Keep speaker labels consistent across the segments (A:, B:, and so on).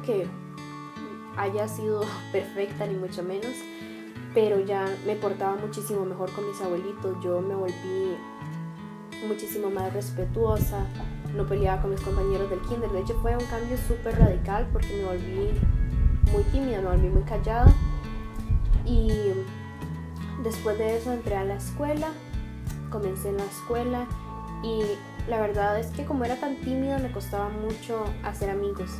A: que haya sido perfecta ni mucho menos, pero ya me portaba muchísimo mejor con mis abuelitos. Yo me volví muchísimo más respetuosa, no peleaba con mis compañeros del kinder. De hecho fue un cambio súper radical porque me volví muy tímida, me volví muy callada. Y después de eso entré a la escuela, comencé en la escuela y la verdad es que como era tan tímida me costaba mucho hacer amigos.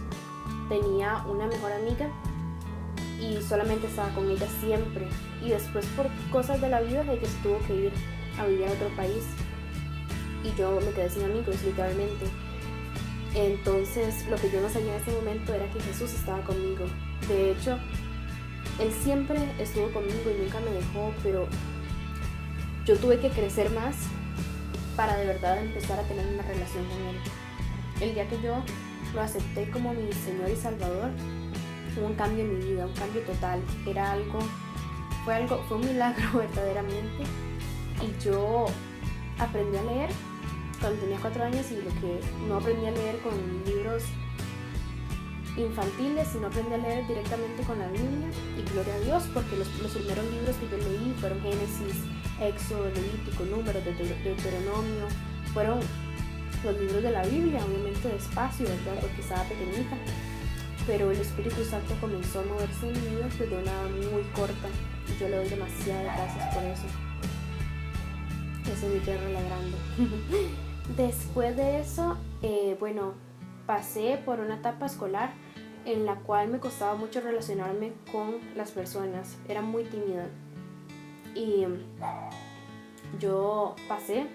A: Tenía una mejor amiga y solamente estaba con ella siempre, y después por cosas de la vida ella se tuvo que ir a vivir a otro país y yo me quedé sin amigos literalmente. Entonces lo que yo no sabía en ese momento era que Jesús estaba conmigo. De hecho, Él siempre estuvo conmigo y nunca me dejó, pero yo tuve que crecer más para de verdad empezar a tener una relación con Él. El día que yo lo acepté como mi Señor y Salvador, hubo un cambio en mi vida, un cambio total. Fue un milagro verdaderamente. Y yo aprendí a leer cuando tenía 4 años, y lo que no aprendí a leer con libros infantiles, sino aprendí a leer directamente con la Biblia, y gloria a Dios, porque los primeros libros que yo leí fueron Génesis, Éxodo, Levítico, Números, Deuteronomio, fueron los libros de la Biblia, obviamente despacio, ¿verdad? Porque estaba pequeñita, pero el Espíritu Santo comenzó a moverse en mi vida desde una edad muy corta, y yo le doy demasiadas gracias por eso. Ese es mi perro ladrando. Después de eso, pasé por una etapa escolar en la cual me costaba mucho relacionarme con las personas. Era muy tímida. Y yo pasé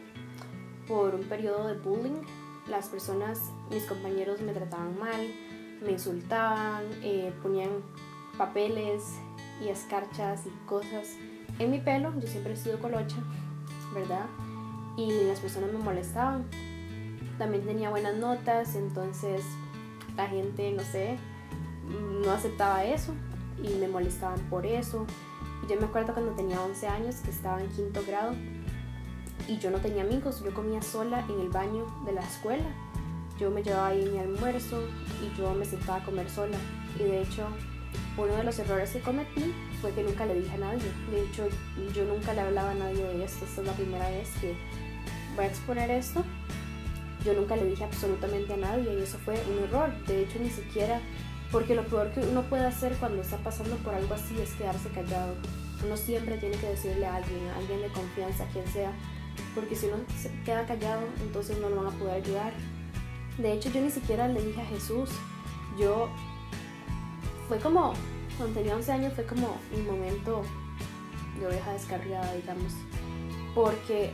A: por un periodo de bullying. Las personas, mis compañeros me trataban mal, me insultaban, ponían papeles y escarchas y cosas en mi pelo. Yo siempre he sido colocha, ¿verdad? Y las personas me molestaban. También tenía buenas notas, entonces la gente, no aceptaba eso y me molestaban por eso. Y yo me acuerdo cuando tenía 11 años que estaba en 5º grado y yo no tenía amigos. Yo comía sola en el baño de la escuela. Yo me llevaba ahí mi almuerzo y yo me sentaba a comer sola. Y de hecho, uno de los errores que cometí fue que nunca le dije a nadie. De hecho, yo nunca le hablaba a nadie de esto. Esta es la primera vez que voy a exponer esto. Yo nunca le dije absolutamente a nadie, y eso fue un error. De hecho, ni siquiera, porque lo peor que uno puede hacer cuando está pasando por algo así es quedarse callado. Uno siempre tiene que decirle a alguien de confianza, quien sea, porque si uno se queda callado, entonces no lo van a poder ayudar. De hecho, yo ni siquiera le dije a Jesús. Cuando tenía 11 años, fue como mi momento de oveja descarriada, digamos. Porque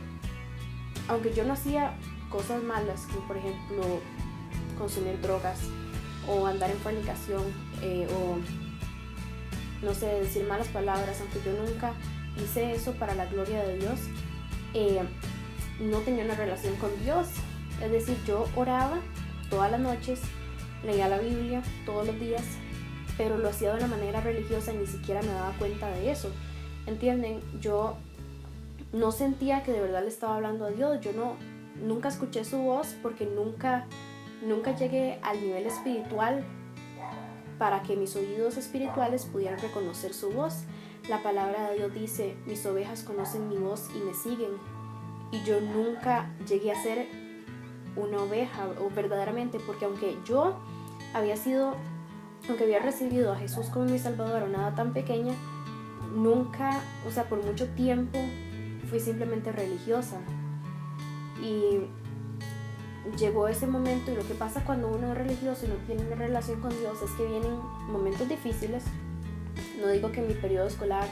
A: aunque yo no hacía cosas malas, como por ejemplo consumir drogas o andar en fornicación, o decir malas palabras, aunque yo nunca hice eso para la gloria de Dios, no tenía una relación con Dios. Es decir, yo oraba todas las noches, leía la Biblia todos los días, pero lo hacía de una manera religiosa y ni siquiera me daba cuenta de eso. ¿Entienden? Yo no sentía que de verdad le estaba hablando a Dios. Yo nunca escuché su voz porque nunca llegué al nivel espiritual para que mis oídos espirituales pudieran reconocer su voz. La palabra de Dios dice: mis ovejas conocen mi voz y me siguen. Y yo nunca llegué a ser una oveja, o verdaderamente, porque aunque había recibido a Jesús como mi Salvador a una edad tan pequeña, nunca, por mucho tiempo fui simplemente religiosa. Y llegó ese momento, y lo que pasa cuando uno es religioso y no tiene una relación con Dios es que vienen momentos difíciles. No digo que mi periodo escolar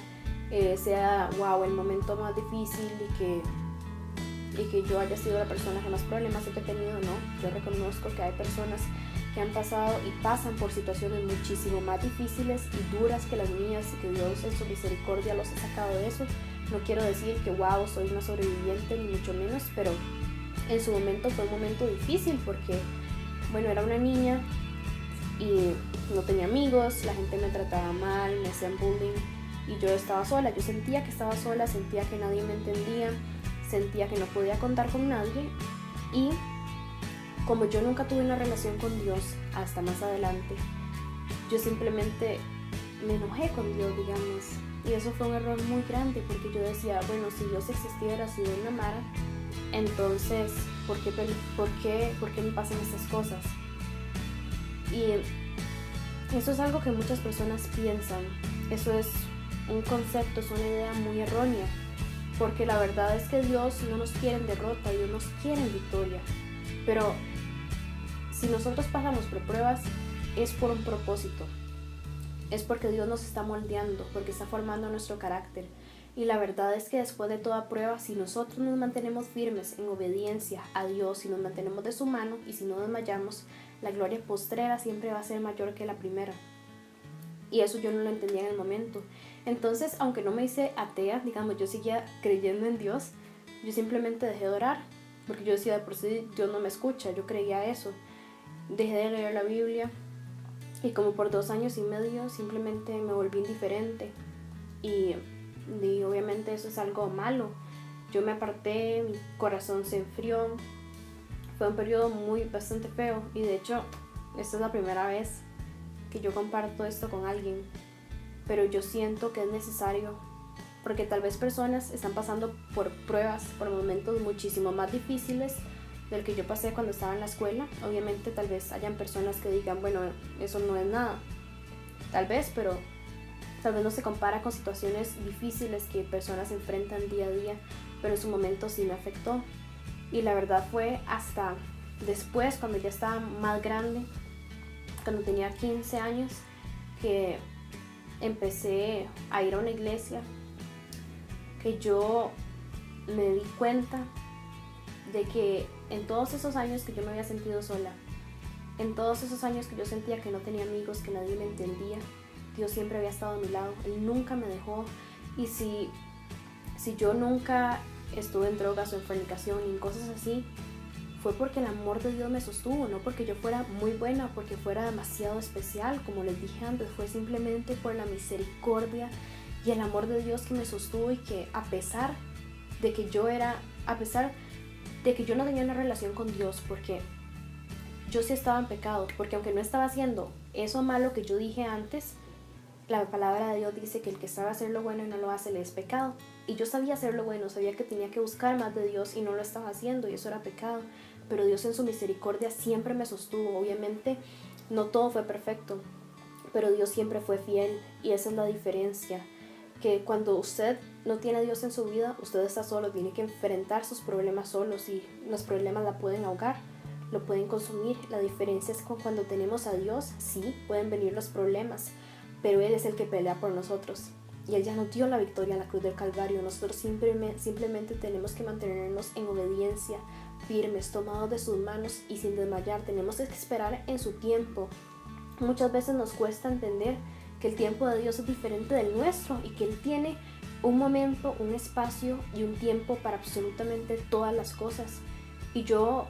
A: sea el momento más difícil y que yo haya sido la persona que más problemas he tenido, no. Yo reconozco que hay personas que han pasado y pasan por situaciones muchísimo más difíciles y duras que las mías, y que Dios en su misericordia los ha sacado de eso. No quiero decir que soy una sobreviviente, ni mucho menos, pero en su momento fue un momento difícil porque, era una niña y no tenía amigos, la gente me trataba mal, me hacían bullying y yo estaba sola. Yo sentía que estaba sola, sentía que nadie me entendía, sentía que no podía contar con nadie, y como yo nunca tuve una relación con Dios hasta más adelante, yo simplemente me enojé con Dios, digamos. Y eso fue un error muy grande, porque yo decía, bueno, si Dios existiera, si Dios me amara, entonces, ¿por qué me pasan estas cosas? Y eso es algo que muchas personas piensan. Eso es un concepto, es una idea muy errónea, porque la verdad es que Dios no nos quiere en derrota, Dios nos quiere en victoria. Pero si nosotros pasamos por pruebas, es por un propósito. Es porque Dios nos está moldeando, porque está formando nuestro carácter. Y la verdad es que después de toda prueba, si nosotros nos mantenemos firmes en obediencia a Dios, si nos mantenemos de su mano y si no desmayamos, la gloria postrera siempre va a ser mayor que la primera. Y eso yo no lo entendía en el momento. Entonces, aunque no me hice atea, digamos, yo seguía creyendo en Dios, yo simplemente dejé de orar, porque yo decía, de por sí Dios no me escucha, yo creía eso. Dejé de leer la Biblia y como por 2 años y medio simplemente me volví indiferente y obviamente eso es algo malo. Yo me aparté, mi corazón se enfrió, fue un periodo bastante feo y de hecho esta es la primera vez que yo comparto esto con alguien, pero yo siento que es necesario, porque tal vez personas están pasando por pruebas, por momentos muchísimo más difíciles del que yo pasé cuando estaba en la escuela. Obviamente tal vez hayan personas que digan, bueno, eso no es nada, tal vez, pero tal vez no se compara con situaciones difíciles que personas enfrentan día a día, pero en su momento sí me afectó. Y la verdad fue hasta después, cuando ya estaba más grande, cuando tenía 15 años, que empecé a ir a una iglesia, que yo me di cuenta de que en todos esos años que yo me había sentido sola, en todos esos años que yo sentía que no tenía amigos, que nadie me entendía, Dios siempre había estado a mi lado, Él nunca me dejó. Y si yo nunca estuve en drogas o en fornicación y en cosas así, fue porque el amor de Dios me sostuvo, no porque yo fuera muy buena, porque fuera demasiado especial, como les dije antes, fue simplemente por la misericordia y el amor de Dios que me sostuvo, y que a pesar de que yo no tenía una relación con Dios, porque yo sí estaba en pecado, porque aunque no estaba haciendo eso malo que yo dije antes, la palabra de Dios dice que el que sabe hacer lo bueno y no lo hace le es pecado. Y yo sabía hacer lo bueno, sabía que tenía que buscar más de Dios y no lo estaba haciendo, y eso era pecado. Pero Dios en su misericordia siempre me sostuvo. Obviamente no todo fue perfecto, pero Dios siempre fue fiel, y esa es la diferencia. Que cuando usted no tiene a Dios en su vida, usted está solo, tiene que enfrentar sus problemas solos, y los problemas la pueden ahogar, lo pueden consumir. La diferencia es que cuando tenemos a Dios, sí, pueden venir los problemas, pero Él es el que pelea por nosotros, y Él ya nos dio la victoria en la cruz del Calvario. Nosotros simplemente tenemos que mantenernos en obediencia, firmes, tomados de sus manos y sin desmayar. Tenemos que esperar en su tiempo. Muchas veces nos cuesta entender que el tiempo de Dios es diferente del nuestro, y que Él tiene un momento, un espacio y un tiempo para absolutamente todas las cosas. Y hubo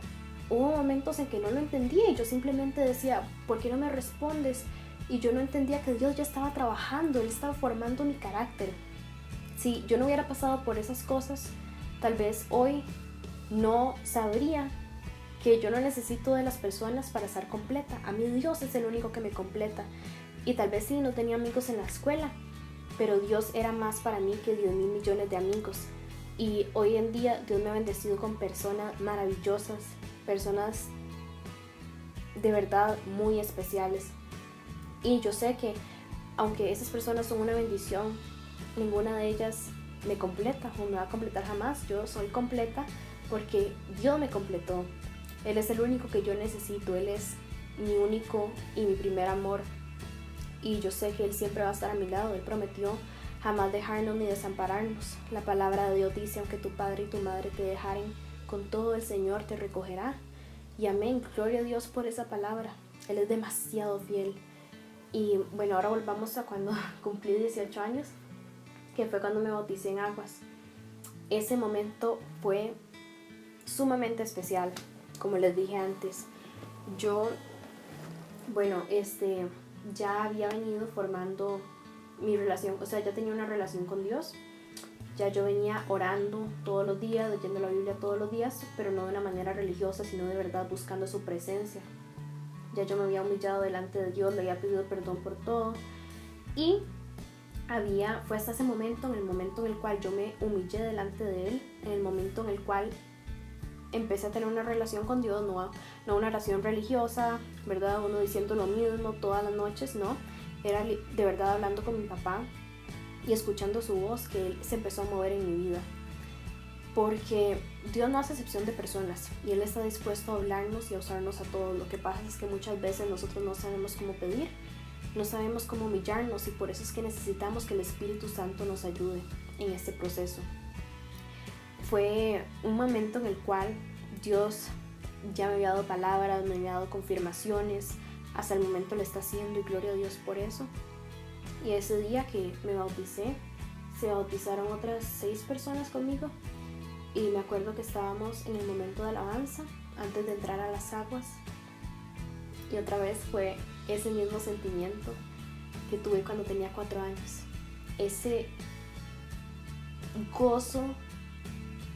A: momentos en que no lo entendía, y yo simplemente decía, ¿por qué no me respondes? Y yo no entendía que Dios ya estaba trabajando, Él estaba formando mi carácter. Si yo no hubiera pasado por esas cosas, tal vez hoy no sabría que yo no necesito de las personas para estar completa. A mí Dios es el único que me completa. Y tal vez sí, no tenía amigos en la escuela, pero Dios era más para mí que 10,000 millones de amigos. Y hoy en día Dios me ha bendecido con personas maravillosas, personas de verdad muy especiales. Y yo sé que aunque esas personas son una bendición, ninguna de ellas me completa o me va a completar jamás. Yo soy completa porque Dios me completó. Él es el único que yo necesito, Él es mi único y mi primer amor. Y yo sé que Él siempre va a estar a mi lado. Él prometió jamás dejarnos ni desampararnos. La palabra de Dios dice, aunque tu padre y tu madre te dejaren, con todo el Señor te recogerá. Y amén, gloria a Dios por esa palabra. Él es demasiado fiel. Y bueno, ahora volvamos a cuando cumplí 18 años, que fue cuando me bauticé en aguas. Ese momento fue sumamente especial, como les dije antes. Yo, ya había venido formando mi relación, o sea, ya tenía una relación con Dios. Ya yo venía orando todos los días, leyendo la Biblia todos los días, pero no de una manera religiosa, sino de verdad buscando su presencia. ya yo me había humillado delante de Dios, le había pedido perdón por todo. Y fue hasta ese momento, en el momento en el cual yo me humillé delante de Él, en el momento en el cual empecé a tener una relación con Dios, no una relación religiosa, ¿verdad? Uno diciendo lo mismo todas las noches, no. Era de verdad hablando con mi papá y escuchando su voz, que Él se empezó a mover en mi vida. Porque Dios no hace excepción de personas y Él está dispuesto a hablarnos y a usarnos a todos. Lo que pasa es que muchas veces nosotros no sabemos cómo pedir, no sabemos cómo humillarnos, y por eso es que necesitamos que el Espíritu Santo nos ayude en este proceso. Fue un momento en el cual Dios ya me había dado palabras, me había dado confirmaciones, hasta el momento lo está haciendo y gloria a Dios por eso. Y ese día que me bauticé, se bautizaron otras 6 personas conmigo, y me acuerdo que estábamos en el momento de alabanza antes de entrar a las aguas, y otra vez fue ese mismo sentimiento que tuve cuando tenía 4 años, ese gozo,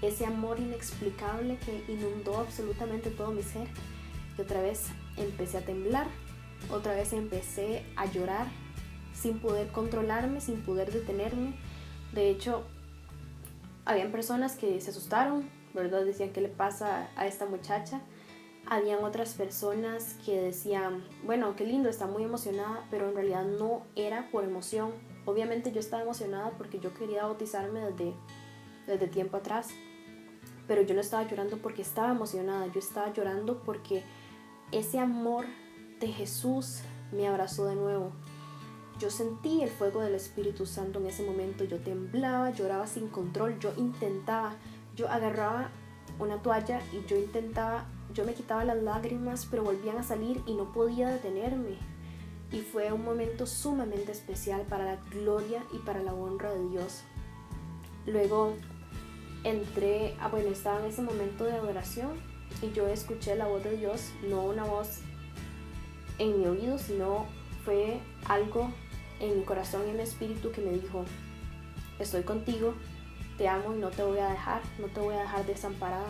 A: ese amor inexplicable que inundó absolutamente todo mi ser. Y otra vez empecé a temblar, otra vez empecé a llorar sin poder controlarme, sin poder detenerme. De hecho, habían personas que se asustaron, ¿verdad? Decían, ¿qué le pasa a esta muchacha? Habían otras personas que decían, bueno, qué lindo, está muy emocionada, pero en realidad no era por emoción. Obviamente yo estaba emocionada porque yo quería bautizarme desde tiempo atrás, pero yo no estaba llorando porque estaba emocionada, yo estaba llorando porque ese amor de Jesús me abrazó de nuevo. Yo sentí el fuego del Espíritu Santo en ese momento, yo temblaba, lloraba sin control, yo agarraba una toalla y yo me quitaba las lágrimas, pero volvían a salir y no podía detenerme. Y fue un momento sumamente especial para la gloria y para la honra de Dios. Luego estaba en ese momento de adoración y yo escuché la voz de Dios, no una voz en mi oído, sino fue algo en mi corazón y en mi espíritu que me dijo, estoy contigo, te amo y no te voy a dejar desamparada.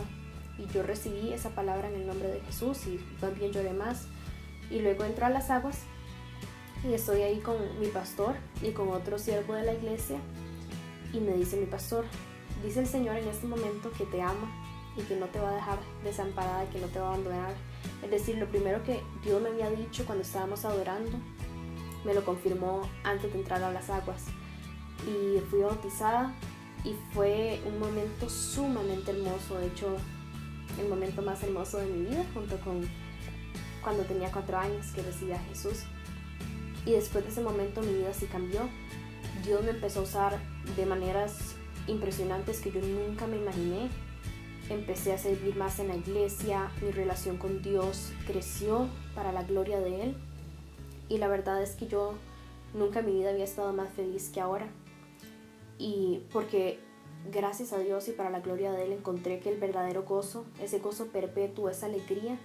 A: Y yo recibí esa palabra en el nombre de Jesús y también lloré más. Y luego entro a las aguas y estoy ahí con mi pastor y con otro siervo de la iglesia, y me dice mi pastor, dice el Señor en este momento que te ama y que no te va a dejar desamparada, que no te va a abandonar. Es decir, lo primero que Dios me había dicho cuando estábamos adorando, me lo confirmó antes de entrar a las aguas. Y fui bautizada y fue un momento sumamente hermoso, de hecho el momento más hermoso de mi vida, junto con cuando tenía 4 años que recibí a Jesús. Y después de ese momento mi vida sí cambió. Dios me empezó a usar de maneras impresionantes que yo nunca me imaginé. Empecé a servir más en la iglesia, mi relación con Dios creció para la gloria de Él, y la verdad es que yo nunca en mi vida había estado más feliz que ahora. Y porque gracias a Dios y para la gloria de Él encontré que el verdadero gozo, ese gozo perpetuo, esa alegría,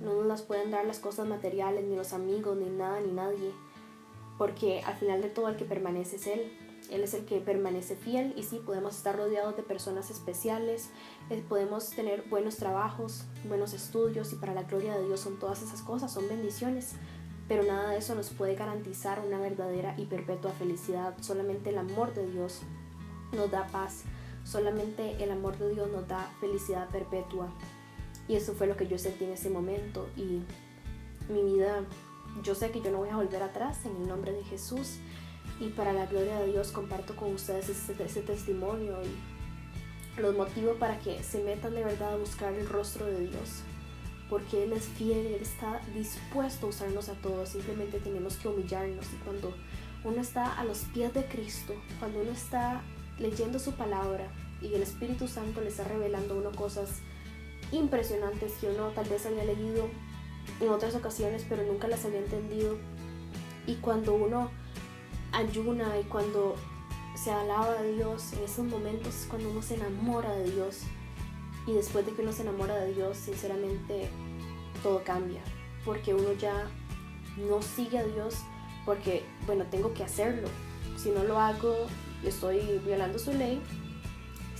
A: no nos las pueden dar las cosas materiales, ni los amigos, ni nada, ni nadie. Porque al final de todo el que permanece es Él. Él es el que permanece fiel, y sí, podemos estar rodeados de personas especiales, podemos tener buenos trabajos, buenos estudios, y para la gloria de Dios son todas esas cosas, son bendiciones. Pero nada de eso nos puede garantizar una verdadera y perpetua felicidad. Solamente el amor de Dios nos da paz. Solamente el amor de Dios nos da felicidad perpetua. Y eso fue lo que yo sentí en ese momento. Y mi vida, yo sé que yo no voy a volver atrás en el nombre de Jesús. Y para la gloria de Dios comparto con ustedes ese testimonio y los motivo para que se metan de verdad a buscar el rostro de Dios. Porque Él es fiel y Él está dispuesto a usarnos a todos. Simplemente tenemos que humillarnos. Y cuando uno está a los pies de Cristo, cuando uno está leyendo su palabra y el Espíritu Santo le está revelando a uno cosas impresionantes que uno tal vez había leído en otras ocasiones pero nunca las había entendido, y cuando uno ayuna y cuando se alaba a Dios, en esos momentos cuando uno se enamora de Dios. Y después de que uno se enamora de Dios, sinceramente todo cambia, porque uno ya no sigue a Dios porque, bueno, tengo que hacerlo, si no lo hago estoy violando su ley,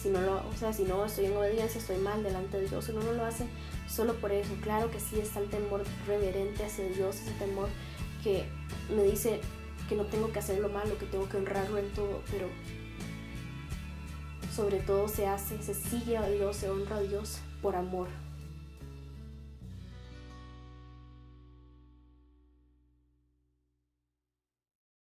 A: Si no estoy en obediencia, estoy mal delante de Dios. Uno no lo hace solo por eso. Claro que sí está el temor reverente hacia Dios, ese temor que me dice que no tengo que hacer lo malo, que tengo que honrarlo en todo, pero sobre todo se sigue a Dios, se honra a Dios por amor.